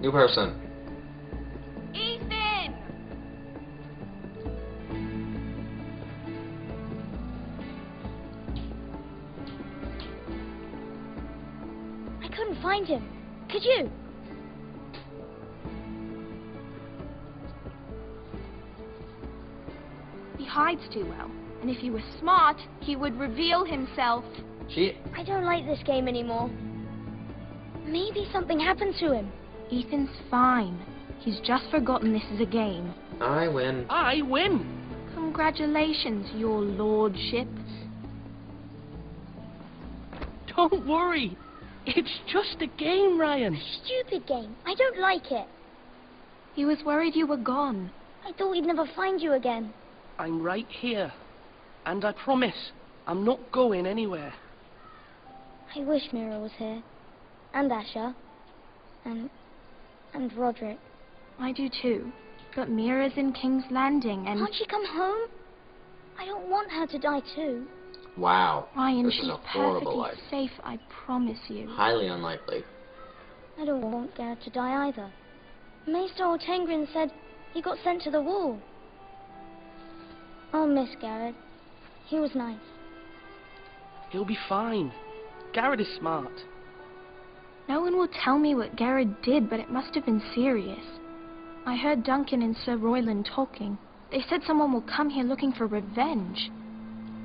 New person. Ethan! I couldn't find him. Could you? He hides too well. And if he were smart, he would reveal himself. I don't like this game anymore. Maybe something happened to him. Ethan's fine. He's just forgotten this is a game. I win. I win! Congratulations, your lordship. Don't worry. It's just a game, Ryan. Stupid game. I don't like it. He was worried you were gone. I thought we'd never find you again. I'm right here. And I promise, I'm not going anywhere. I wish Mira was here. And Asher. And Roderick. I do too. But Mira's in King's Landing and... Can't she come home? I don't want her to die too. Wow. Ryan, This she's is a horrible perfectly life. safe, I promise you. Highly unlikely. I don't want Garrett to die either. Maester Ortengrin said he got sent to the wall. I'll miss Garrett. He was nice. He'll be fine. Garrett is smart. No one will tell me what Garrett did, but it must have been serious. I heard Duncan and Sir Royland talking. They said someone will come here looking for revenge.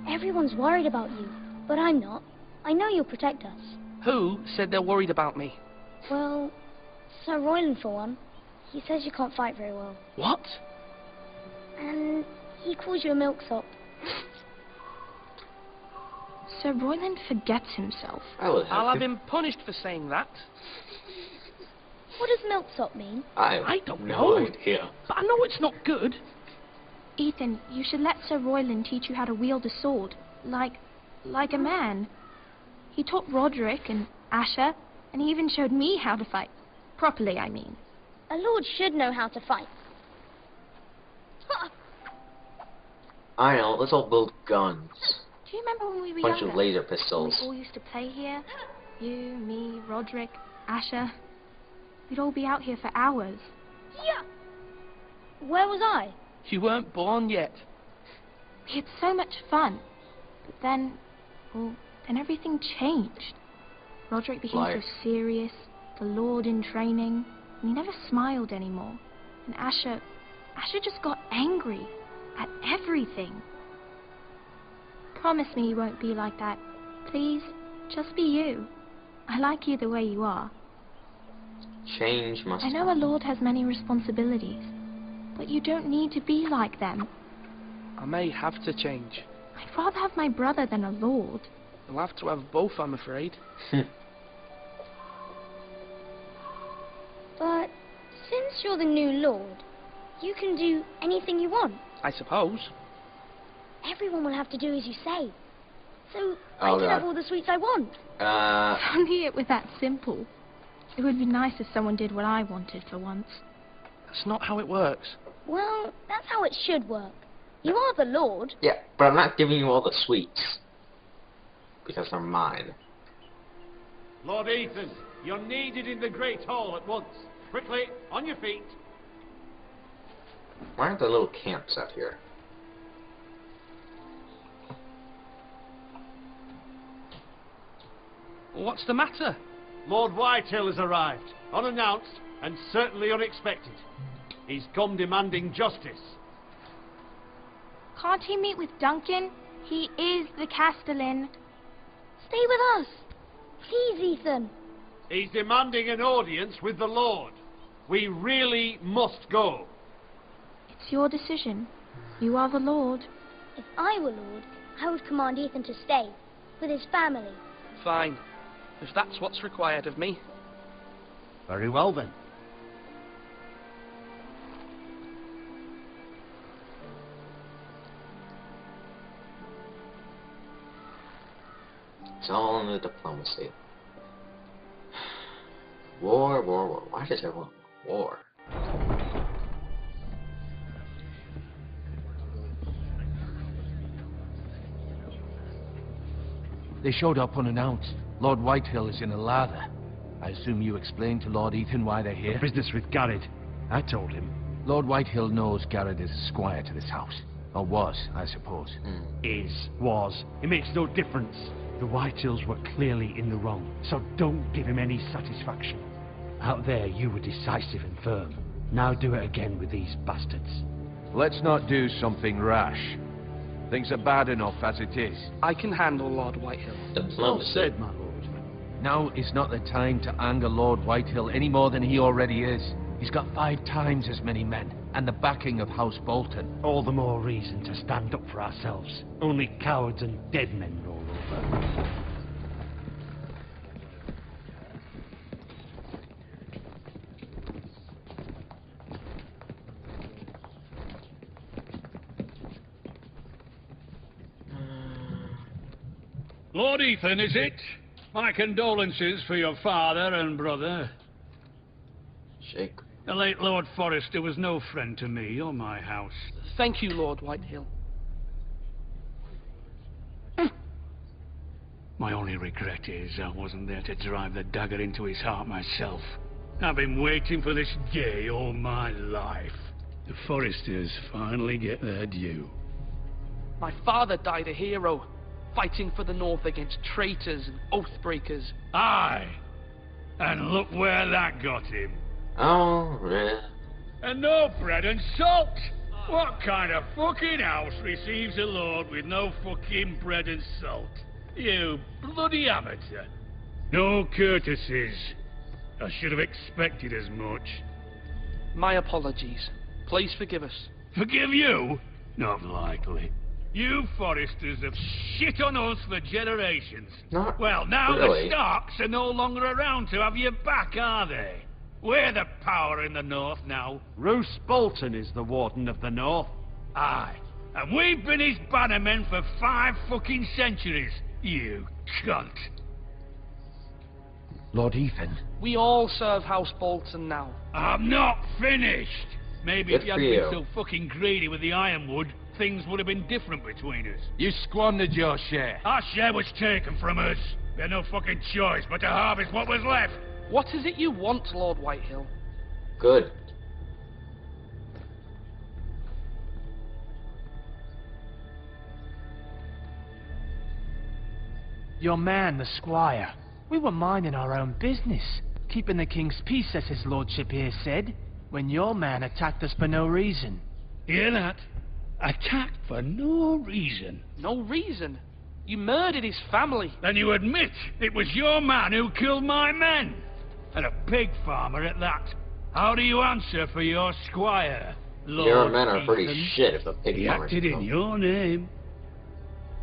Everyone's worried about you, but I'm not. I know you'll protect us. Who said they're worried about me? Well, Sir Royland for one. He says you can't fight very well. What? And he calls you a milksop. Sir Royland forgets himself. I would have I'll to. have him punished for saying that. What does milksop mean? I don't no know. idea. But I know it's not good. Ethan, you should let Sir Royland teach you how to wield a sword. Like a man. He taught Roderick and Asher, and he even showed me how to fight. Properly, I mean. A lord should know how to fight. I know, let's all build guns. Do you remember when we were Bunch younger? of laser When pistols. we all used to play here? You, me, Roderick, Asher. We'd all be out here for hours. Yeah. Where was I? You weren't born yet. We had so much fun. But then, well, then everything changed. Roderick became Life. so serious, the Lord in training, and he never smiled anymore. And Asher just got angry at everything. Promise me you won't be like that. Please, just be you. I like you the way you are. Change must I know a lord has many responsibilities, but you don't need to be like them. I may have to change. I'd rather have my brother than a lord. I'll have to have both, I'm afraid. But since you're the new lord, you can do anything you want. I suppose. Everyone will have to do as you say. So I Oh, can God. have all the sweets I want. If only it were that simple. It would be nice if someone did what I wanted for once. That's not how it works. Well, that's how it should work. You are the lord. Yeah, but I'm not giving you all the sweets. Because they're mine. Lord Ethan, you're needed in the Great Hall at once. Quickly, on your feet. Why aren't there little camps out here? What's the matter? Lord Whitehill has arrived, unannounced and certainly unexpected. He's come demanding justice. Can't he meet with Duncan? He is the Castellan. Stay with us. Please, Ethan. He's demanding an audience with the Lord. We really must go. It's your decision. You are the lord. If I were lord, I would command Ethan to stay with his family. Fine. If that's what's required of me. Very well then. It's all in the diplomacy. War, war, war. Why does everyone want war? They showed up unannounced. Lord Whitehill is in a lather. I assume you explained to Lord Ethan why they're here? Business with Garrett. I told him. Lord Whitehill knows Garrett is a squire to this house. Or was, I suppose. Was. It makes no difference. The Whitehills were clearly in the wrong, so don't give him any satisfaction. Out there, you were decisive and firm. Now do it again with these bastards. Let's not do something rash. Things are bad enough as it is. I can handle Lord Whitehill. Well Diplomacy. said, my lord. Now is not the time to anger Lord Whitehill any more than he already is. He's got 5 times as many men, and the backing of House Bolton. All the more reason to stand up for ourselves. Only cowards and dead men roll over. Lord Ethan, is it? My condolences for your father and brother. Shake. The late Lord Forrester was no friend to me or my house. Thank you, Lord Whitehill. My only regret is I wasn't there to drive the dagger into his heart myself. I've been waiting for this day all my life. The Forresters finally get their due. My father died a hero, fighting for the North against traitors and oath-breakers. Aye! And look where that got him. Oh, really? And no bread and salt! What kind of fucking house receives a lord with no fucking bread and salt? You bloody amateur. No courtesies. I should have expected as much. My apologies. Please forgive us. Forgive you? Not likely. You Forresters have shit on us for generations. Not Well, now really. the Starks are no longer around to have you back, are they? We're the power in the North now. Roose Bolton is the Warden of the North. Aye. And we've been his bannermen for 5 fucking centuries. You cunt. Lord Ethan. We all serve House Bolton now. I'm not finished. Maybe Good if you for hadn't you. been so fucking greedy with the ironwood, things would have been different between us. You squandered your share. Our share was taken from us. We had no fucking choice but to harvest what was left. What is it you want, Lord Whitehill? Good. Your man, the squire. We were minding our own business, keeping the king's peace, as his lordship here said, when your man attacked us for no reason. Hear that? Attacked for no reason. No reason. You murdered his family. Then you admit it was your man who killed my men. And a pig farmer at that. How do you answer for your squire, Lord Your men are pretty Ethan? shit if the pig He farmers acted in know. your name.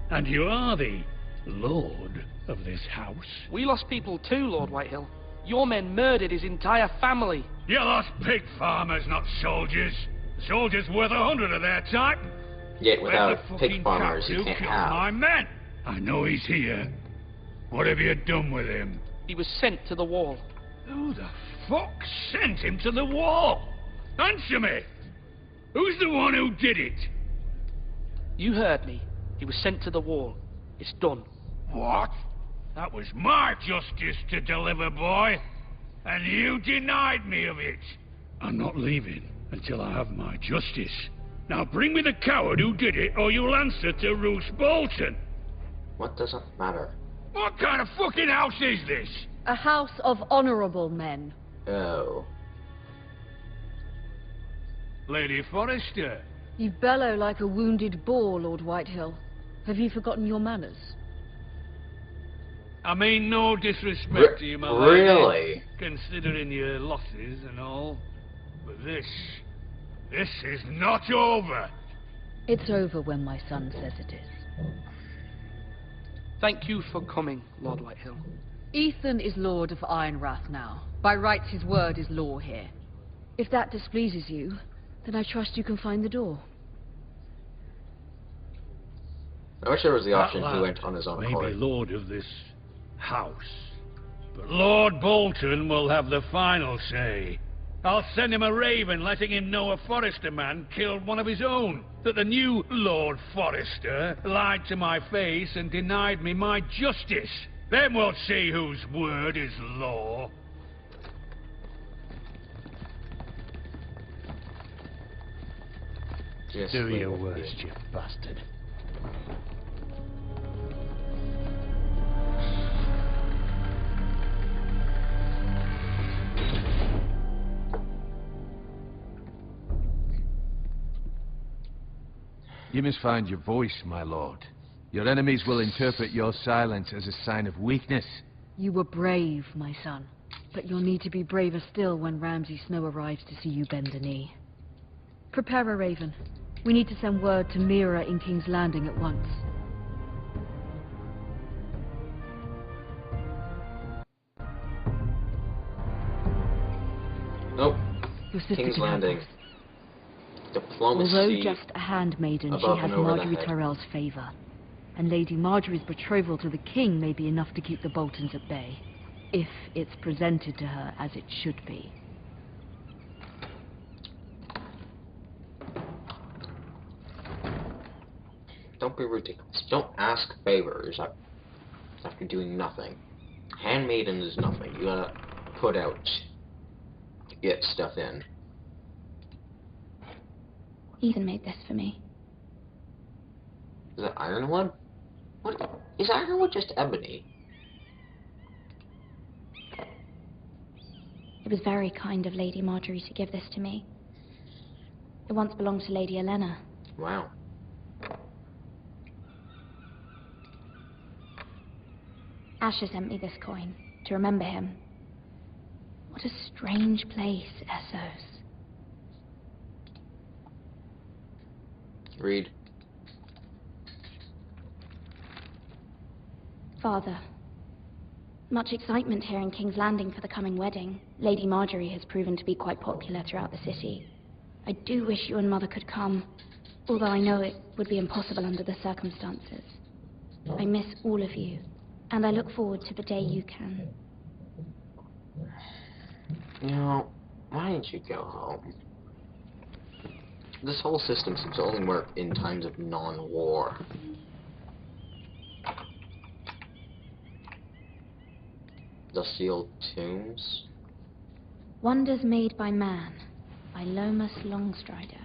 And you are the lord of this house. We lost people too, Lord Whitehill. Your men murdered his entire family. You lost pig farmers, not soldiers. Soldiers worth 100 of their type. Yet Where's without the pig fucking farmers, chap you who can't killed have. my men? I know he's here. What have you done with him? He was sent to the wall. Who the fuck sent him to the wall? Answer me! Who's the one who did it? You heard me. He was sent to the wall. It's done. What? That was my justice to deliver, boy. And you denied me of it. I'm not leaving until I have my justice. Now bring me the coward who did it, or you'll answer to Roose Bolton. What doesn't matter? What kind of fucking house is this? A house of honorable men. Oh. Lady Forrester. You bellow like a wounded boar, Lord Whitehill. Have you forgotten your manners? I mean no disrespect to you, my lady, Really? considering your losses and all. But this is not over. It's over when my son says it is. Thank you for coming, Lord Whitehill. Ethan is Lord of Ironrath now. By rights his word is law here. If that displeases you, then I trust you can find the door. I wish there was the option That he lad went on his own may accord. be lord of this house, but Lord Bolton will have the final say. I'll send him a raven letting him know a Forrester man killed one of his own. That the new Lord Forrester lied to my face and denied me my justice. Then we'll see whose word is law. Just Do leave your it worst, be. you bastard. You must find your voice, my lord. Your enemies will interpret your silence as a sign of weakness. You were brave, my son. But you'll need to be braver still when Ramsay Snow arrives to see you bend the knee. Prepare a raven. We need to send word to Mira in King's Landing at once. Nope. Your sister King's can help Landing. us. Diplomacy. Although just a handmaiden, she above has and over the Marjorie head. Tyrell's favor. And Lady Marjorie's betrothal to the king may be enough to keep the Boltons at bay. If it's presented to her as it should be. Don't be ridiculous. Don't ask favors after doing nothing. Handmaiden is nothing. You gotta put out to get stuff in. Ethan made this for me. Is that ironwood? What? Is ironwood just ebony? It was very kind of Lady Marjorie to give this to me. It once belonged to Lady Elena. Wow. Asher sent me this coin to remember him. What a strange place, Essos. Read. Father, much excitement here in King's Landing for the coming wedding. Lady Marjorie has proven to be quite popular throughout the city. I do wish you and Mother could come, although I know it would be impossible under the circumstances. I miss all of you, and I look forward to the day you can. You know, why don't you go home? This whole system seems to only work in times of non-war. The sealed tombs. Wonders Made by Man, by Lomas Longstrider.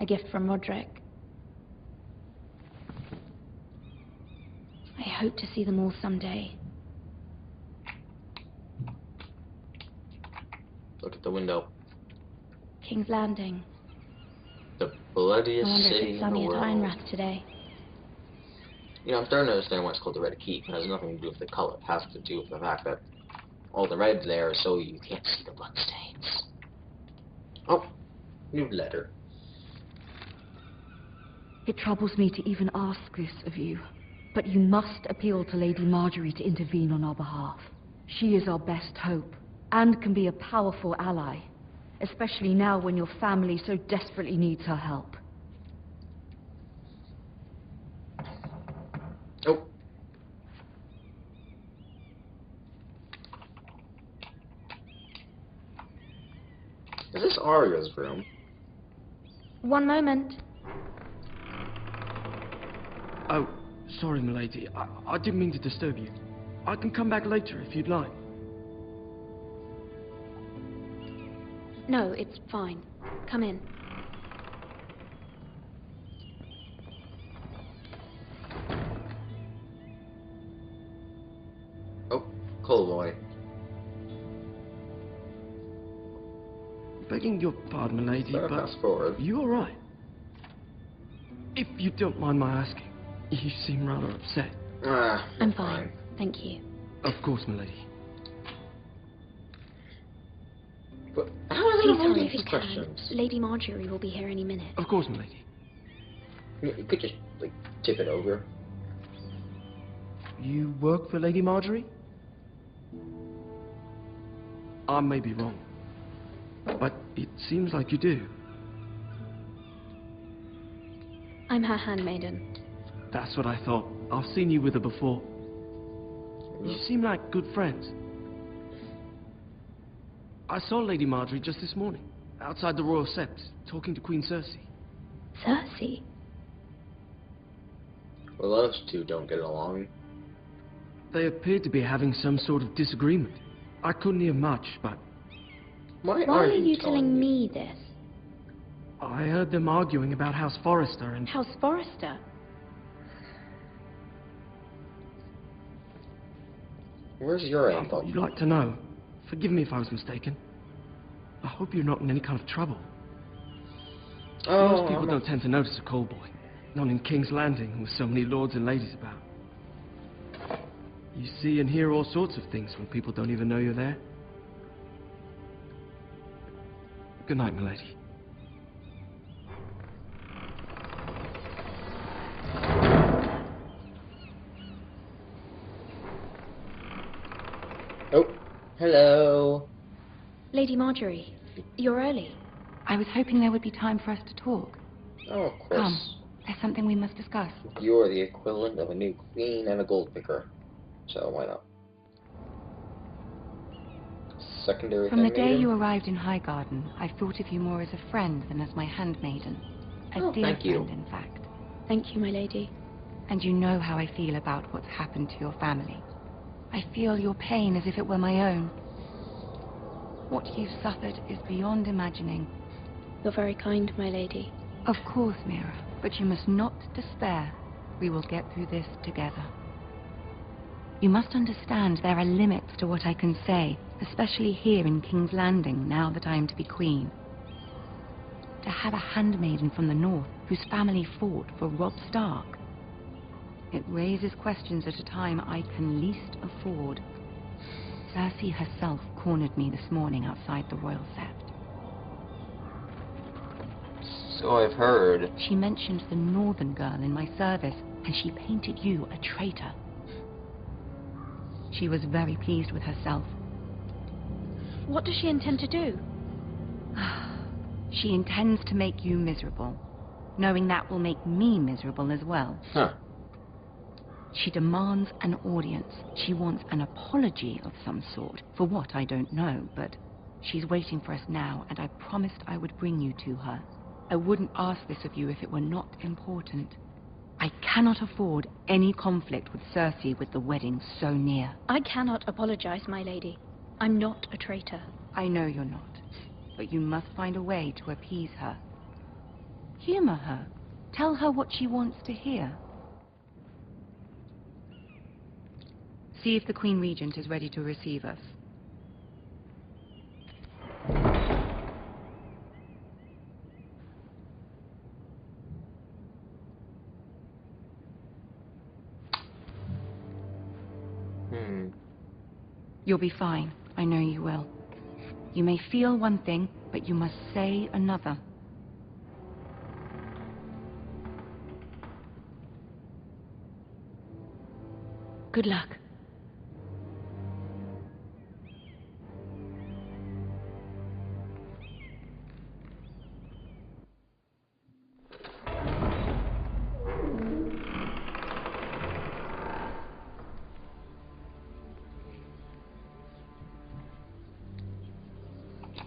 A gift from Roderick. I hope to see them all someday. Look at the window. King's Landing. The I bloodiest wonder if city it's in the sunny at world. Ironrath today. You know, I'm starting to understand why it's called the Red Keep. It has nothing to do with the color. It has to do with the fact that all the red there is so you can't see the bloodstains. Oh, new letter. It troubles me to even ask this of you, but you must appeal to Lady Marjorie to intervene on our behalf. She is our best hope, and can be a powerful ally, especially now when your family so desperately needs her help. Oh. Is this Arya's room? One moment. Oh, sorry, milady. I didn't mean to disturb you. I can come back later if you'd like. No, it's fine. Come in. Oh, cold boy. Begging your pardon, milady, Better but fast forward. you all right? If you don't mind my asking, you seem rather upset. I'm fine. Thank you. Of course, milady. But how is it Please avoiding hurry if these you questions? can. Lady Marjorie will be here any minute. Of course, milady. You could just, like, tip it over. You work for Lady Marjorie? I may be wrong, but it seems like you do. I'm her handmaiden. That's what I thought. I've seen you with her before. You seem like good friends. I saw Lady Marjorie just this morning, outside the Royal Sept, talking to Queen Cersei. Cersei? Well, those two don't get along. They appeared to be having some sort of disagreement. I couldn't hear much, but Why Why are aren't you telling telling me this? I heard them arguing about House Forrester and... House Forrester? Where's your I angle? thought you'd like to know. Forgive me if I was mistaken. I hope you're not in any kind of trouble. Oh, Most people don't tend to notice a call boy. Not in King's Landing, with so many lords and ladies about. You see and hear all sorts of things when people don't even know you're there. Good night, milady. Oh, hello. Lady Marjorie, you're early. I was hoping there would be time for us to talk. Oh, of course. Come, there's something we must discuss. You're the equivalent of a new queen and a gold picker. So why not? Secondary From the day handmaiden? you arrived in Highgarden, I thought of you more as a friend than as my handmaiden. A Oh, dear thank you. friend, in fact. Thank you, my lady. And you know how I feel about what's happened to your family. I feel your pain as if it were my own. What you've suffered is beyond imagining. You're very kind, my lady. Of course, Mira, but you must not despair. We will get through this together. You must understand there are limits to what I can say, especially here in King's Landing, now that I am to be queen. To have a handmaiden from the north whose family fought for Robb Stark. It raises questions at a time I can least afford. Cersei herself cornered me this morning outside the royal sept. So I've heard. She mentioned the northern girl in my service, and she painted you a traitor. She was very pleased with herself. What does she intend to do? She intends to make you miserable, knowing that will make me miserable as well. Huh. She demands an audience. She wants an apology of some sort. For what, I don't know, but she's waiting for us now, and I promised I would bring you to her. I wouldn't ask this of you if it were not important. I cannot afford any conflict with Cersei with the wedding so near. I cannot apologize, my lady. I'm not a traitor. I know you're not, but you must find a way to appease her. Humor her. Tell her what she wants to hear. See if the Queen Regent is ready to receive us. You'll be fine. I know you will. You may feel one thing, but you must say another. Good luck.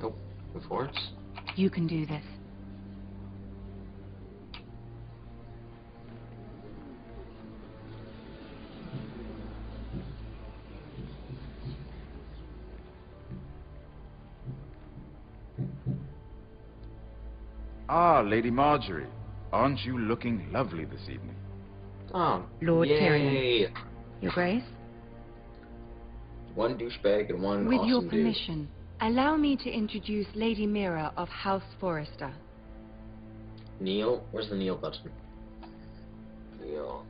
Oh, the force? You can do this. Ah, Lady Marjorie. Aren't you looking lovely this evening? Oh, Lord yay. Tyrion. Your Grace? One douchebag and one With awesome your dude. permission, allow me to introduce Lady Mira of House Forrester. Kneel? Where's the kneel button? Kneel.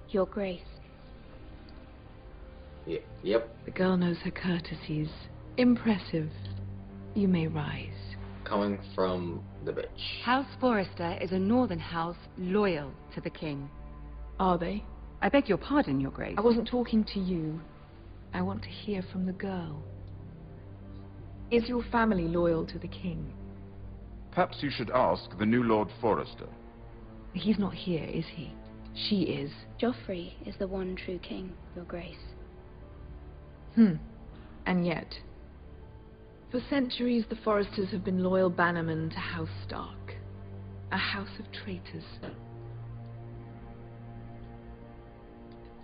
Your Grace. Yeah, yep. The girl knows her courtesies. Impressive. You may rise. Coming from the bitch. House Forrester is a northern house loyal to the king. Are they? I beg your pardon, Your Grace. I wasn't talking to you. I want to hear from the girl. Is your family loyal to the king? Perhaps you should ask the new Lord Forrester. He's not here, is he? She is. Joffrey is the one true king, Your Grace. And yet, for centuries the Forresters have been loyal bannermen to House Stark. A house of traitors.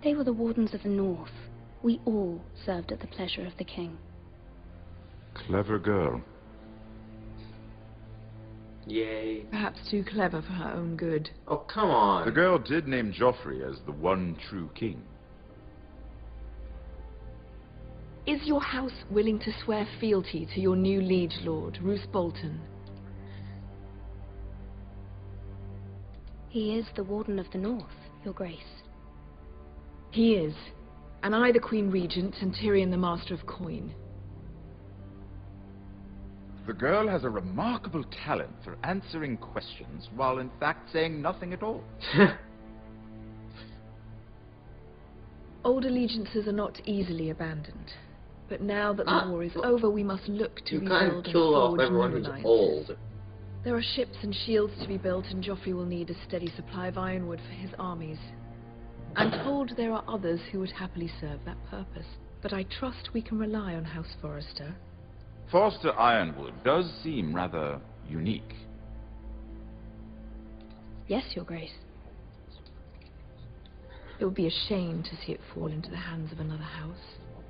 They were the wardens of the north. We all served at the pleasure of the king. Clever girl. Yay. Perhaps too clever for her own good. Oh, come on. The girl did name Joffrey as the one true king. Is your house willing to swear fealty to your new liege lord, Roose Bolton? He is the Warden of the North, Your Grace. He is. And I the Queen Regent and Tyrion the Master of Coin. The girl has a remarkable talent for answering questions while in fact saying nothing at all. Old allegiances are not easily abandoned. But now that the war is over, we must look to rebuild and forge new kill off everyone who's alliances. old. There are ships and shields to be built, and Joffrey will need a steady supply of ironwood for his armies. I'm told there are others who would happily serve that purpose, but I trust we can rely on House Forrester. Forster Ironwood does seem rather unique. Yes, Your Grace. It would be a shame to see it fall into the hands of another house.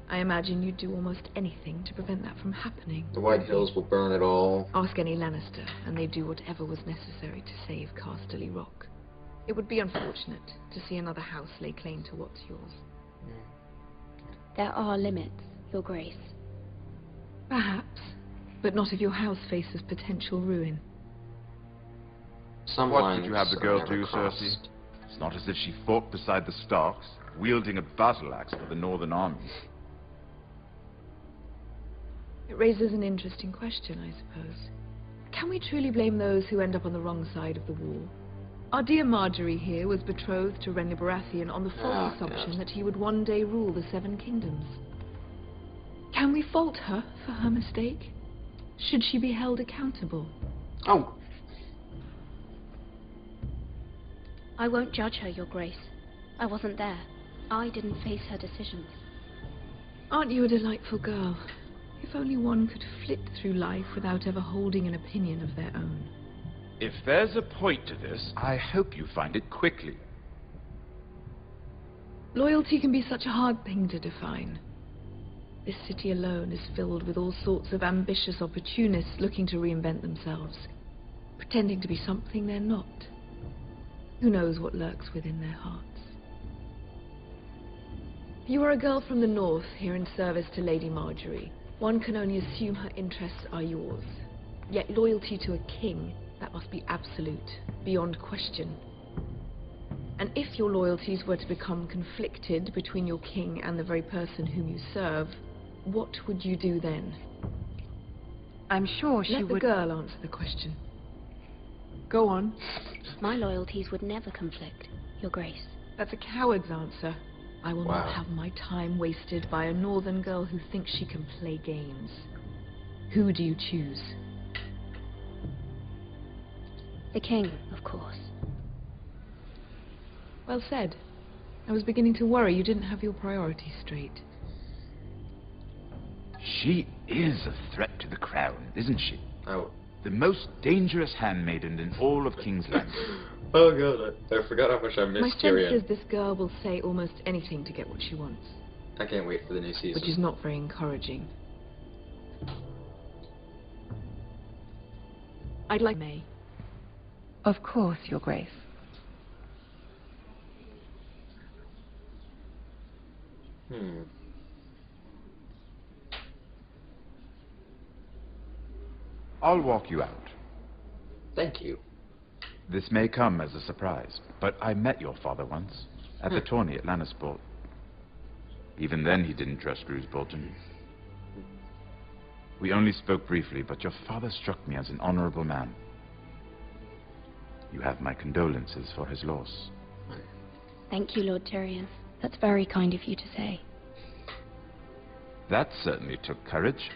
I imagine you'd do almost anything to prevent that from happening. The White Hills will burn it all. Ask any Lannister, and they'd do whatever was necessary to save Casterly Rock. It would be unfortunate to see another house lay claim to what's yours. There are limits, Your Grace. Perhaps, but not if your house faces potential ruin. Some What did you have the girl never do, crossed. Cersei? It's not as if she fought beside the Starks, wielding a battle axe for the northern armies. It raises an interesting question, I suppose. Can we truly blame those who end up on the wrong side of the war? Our dear Marjorie here was betrothed to Renly Baratheon on the false assumption that he would one day rule the Seven Kingdoms. Can we fault her for her mistake? Should she be held accountable? Oh. I won't judge her, Your Grace. I wasn't there. I didn't face her decisions. Aren't you a delightful girl? If only one could flit through life without ever holding an opinion of their own. If there's a point to this, I hope you find it quickly. Loyalty can be such a hard thing to define. This city alone is filled with all sorts of ambitious opportunists looking to reinvent themselves, pretending to be something they're not. Who knows what lurks within their hearts? You are a girl from the north, here in service to Lady Marjorie. One can only assume her interests are yours. Yet loyalty to a king, that must be absolute, beyond question. And if your loyalties were to become conflicted between your king and the very person whom you serve, what would you do then? I'm sure she Let would... the girl answer the question. Go on. My loyalties would never conflict, Your Grace. That's a coward's answer. I will not have my time wasted by a northern girl who thinks she can play games. Who do you choose? The king, of course. Well said. I was beginning to worry you didn't have your priorities straight. She is a threat to the crown, isn't she? Oh. The most dangerous handmaiden in all of King's Landing. Oh god, I forgot how much I My missed sense Tyrion. is this girl will say almost anything to get what she wants. I can't wait for the new season. Which is not very encouraging. I'd like May. Of course, Your Grace. I'll walk you out. Thank you. This may come as a surprise, but I met your father once, at the tourney at Lannisport. Even then he didn't trust Roose Bolton. We only spoke briefly, but your father struck me as an honorable man. You have my condolences for his loss. Thank you, Lord Tyrion. That's very kind of you to say. That certainly took courage.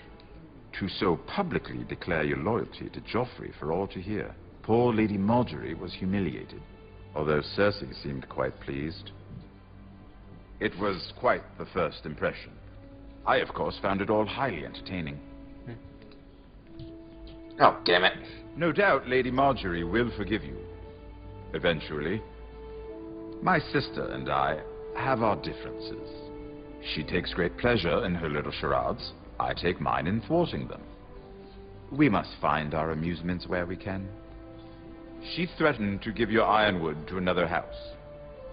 To so publicly declare your loyalty to Joffrey for all to hear. Poor Lady Marjorie was humiliated, although Cersei seemed quite pleased. It was quite the first impression. I, of course, found it all highly entertaining. Oh, damn it. No doubt Lady Marjorie will forgive you. Eventually. My sister and I have our differences. She takes great pleasure in her little charades. I take mine in thwarting them. We must find our amusements where we can. She threatened to give your ironwood to another house.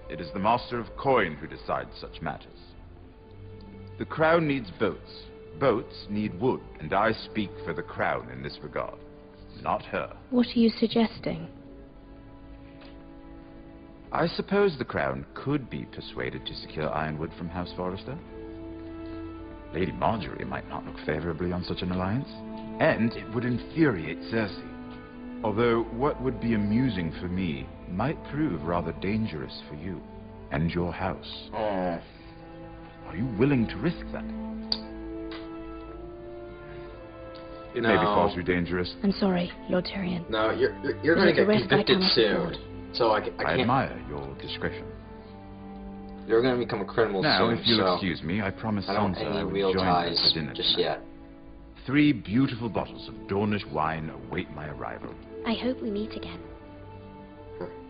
It is the Master of Coin who decides such matters. The crown needs boats. Boats need wood, and I speak for the crown in this regard, not her. What are you suggesting? I suppose the crown could be persuaded to secure ironwood from House Forrester. Lady Marjorie might not look favorably on such an alliance, and it would infuriate Cersei. Although what would be amusing for me might prove rather dangerous for you and your house. Are you willing to risk that? It may be far too dangerous. I'm sorry, Lord Tyrion. No, you're going to get convicted soon. afford. So I can't. I admire your discretion. You're going to become a criminal Now, soon. if you'll so excuse me, I promise I don't Sansa have any I will real join you ties for dinner just tonight. yet. 3 beautiful bottles of Dornish wine await my arrival. I hope we meet again.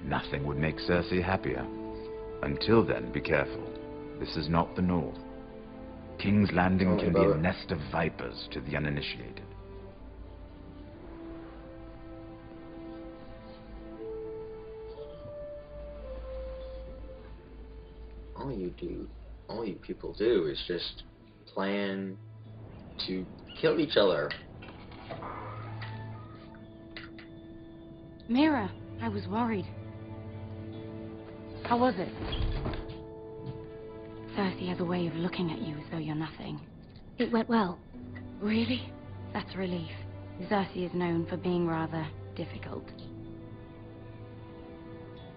Nothing would make Cersei happier. Until then, be careful. This is not the North. King's Landing can be a nest of vipers to the uninitiated. All you people do is just plan to kill each other. Mira, I was worried. How was it? Cersei has a way of looking at you as though you're nothing. It went well. Really? That's a relief. Cersei is known for being rather difficult.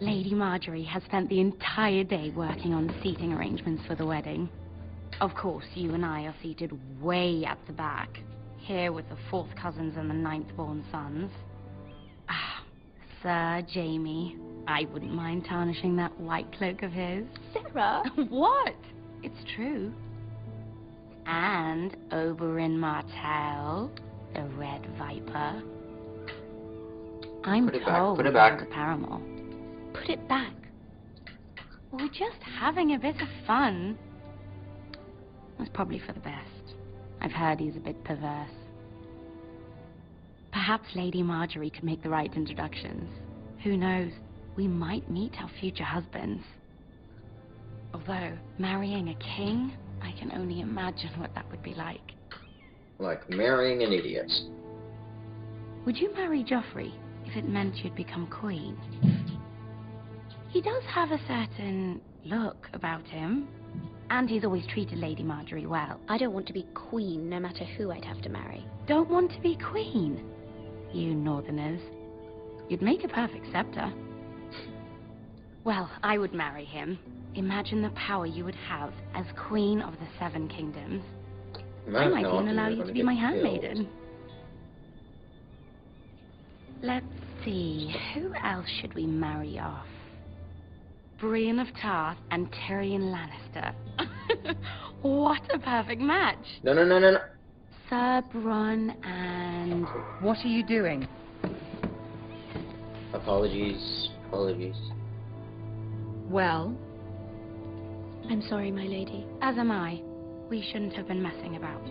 Lady Marjorie has spent the entire day working on the seating arrangements for the wedding. Of course, you and I are seated way at the back, here with the 4th cousins and the 9th-born sons. Ah, Sir Jaime, I wouldn't mind tarnishing that white cloak of his. Sarah! What? It's true. And Oberyn Martell, the Red Viper. I'm Put it back, told put it back. the paramour. Put it back. We're just having a bit of fun. That's probably for the best. I've heard he's a bit perverse. Perhaps Lady Marjorie could make the right introductions. Who knows? We might meet our future husbands. Although, marrying a king, I can only imagine what that would be like. Like marrying an idiot. Would you marry Joffrey if it meant you'd become queen? He does have a certain look about him, and he's always treated Lady Marjorie well. I don't want to be queen, no matter who I'd have to marry. Don't want to be queen? You northerners. You'd make a perfect scepter. Well, I would marry him. Imagine the power you would have as queen of the 7 kingdoms. I might even allow you to be my handmaiden. Let's see, who else should we marry off? Brienne of Tarth and Tyrion Lannister. What a perfect match. No. Sir Bronn and... What are you doing? Apologies. Well? I'm sorry, my lady. As am I. We shouldn't have been messing about.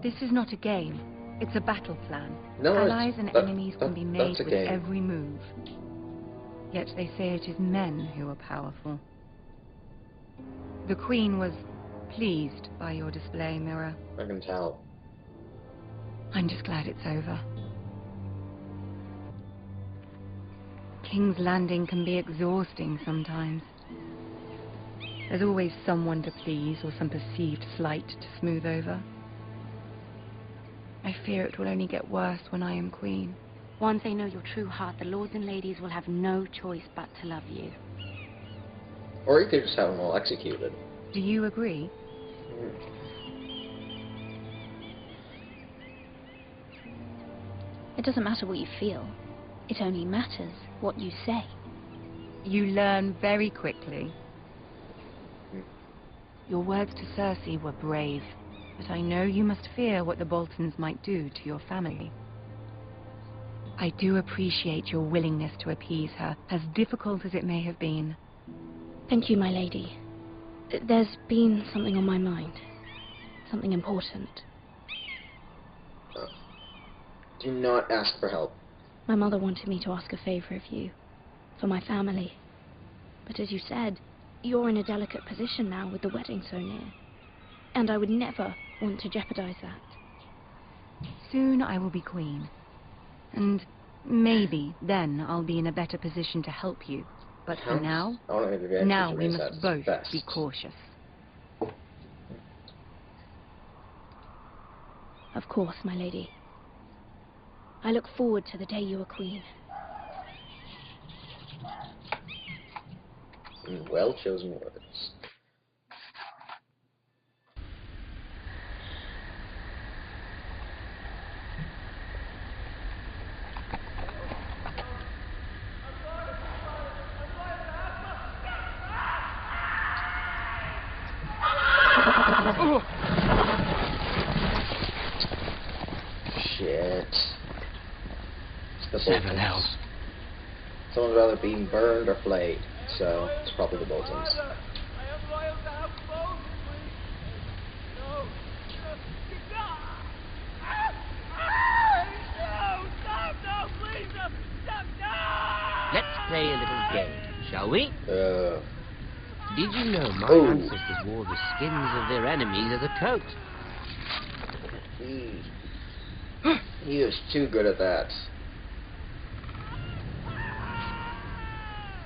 This is not a game. It's a battle plan. No, Allies and enemies can be made with game. every move. Yet they say it is men who are powerful. The Queen was pleased by your display, Mira. I can tell. I'm just glad it's over. King's Landing can be exhausting sometimes. There's always someone to please or some perceived slight to smooth over. I fear it will only get worse when I am queen. Once they know your true heart, the lords and ladies will have no choice but to love you. Or you could just have them all executed. Do you agree? It doesn't matter what you feel. It only matters what you say. You learn very quickly. Your words to Cersei were brave, but I know you must fear what the Boltons might do to your family. I do appreciate your willingness to appease her, as difficult as it may have been. Thank you, my lady. There's been something on my mind. Something important. Do not ask for help. My mother wanted me to ask a favor of you, for my family. But as you said, you're in a delicate position now with the wedding so near. And I would never want to jeopardize that. Soon I will be queen. And maybe then I'll be in a better position to help you. But for now, we must both be cautious. Of course, my lady. I look forward to the day you are queen. Well chosen words. Shit. It's the Seven Boltons. hells. Someone's rather being burned or flayed, so it's probably the Boltons. Let's play a little game, shall we? Did you know my ancestors wore the skins of their enemies as a coat? He is too good at that.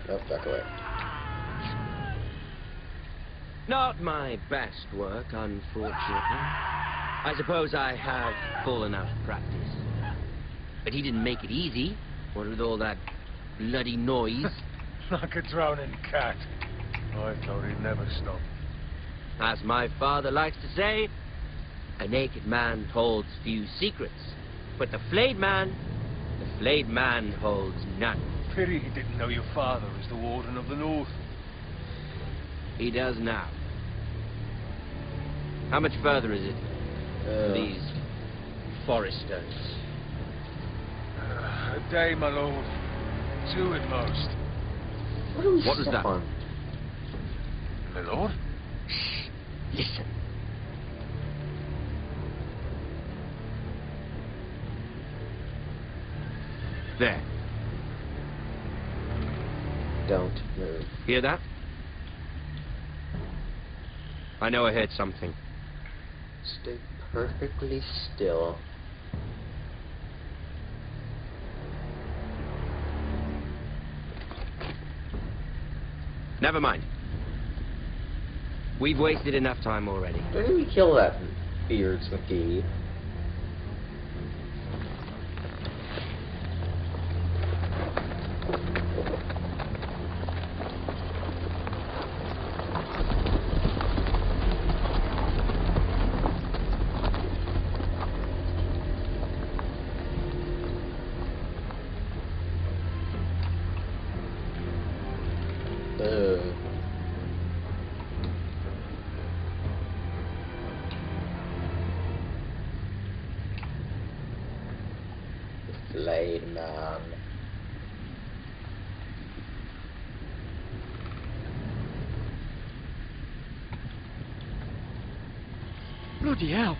Nope, back away. Not my best work, unfortunately. I suppose I have fallen out of practice. But he didn't make it easy, what with all that bloody noise. Like a drowning cat. I thought he'd never stop. As my father likes to say, a naked man holds few secrets. But the flayed man holds none. Pity he didn't know your father was the Warden of the North. He does now. How much further is it to these foresters? A day, my lord. 2 at most. What was that? My lord? Shh. Listen. There. Don't move. Hear that? I know I heard something. Stay perfectly still. Never mind. We've wasted enough time already. Don't even kill that Beards McGee. Flayed man. Bloody hell.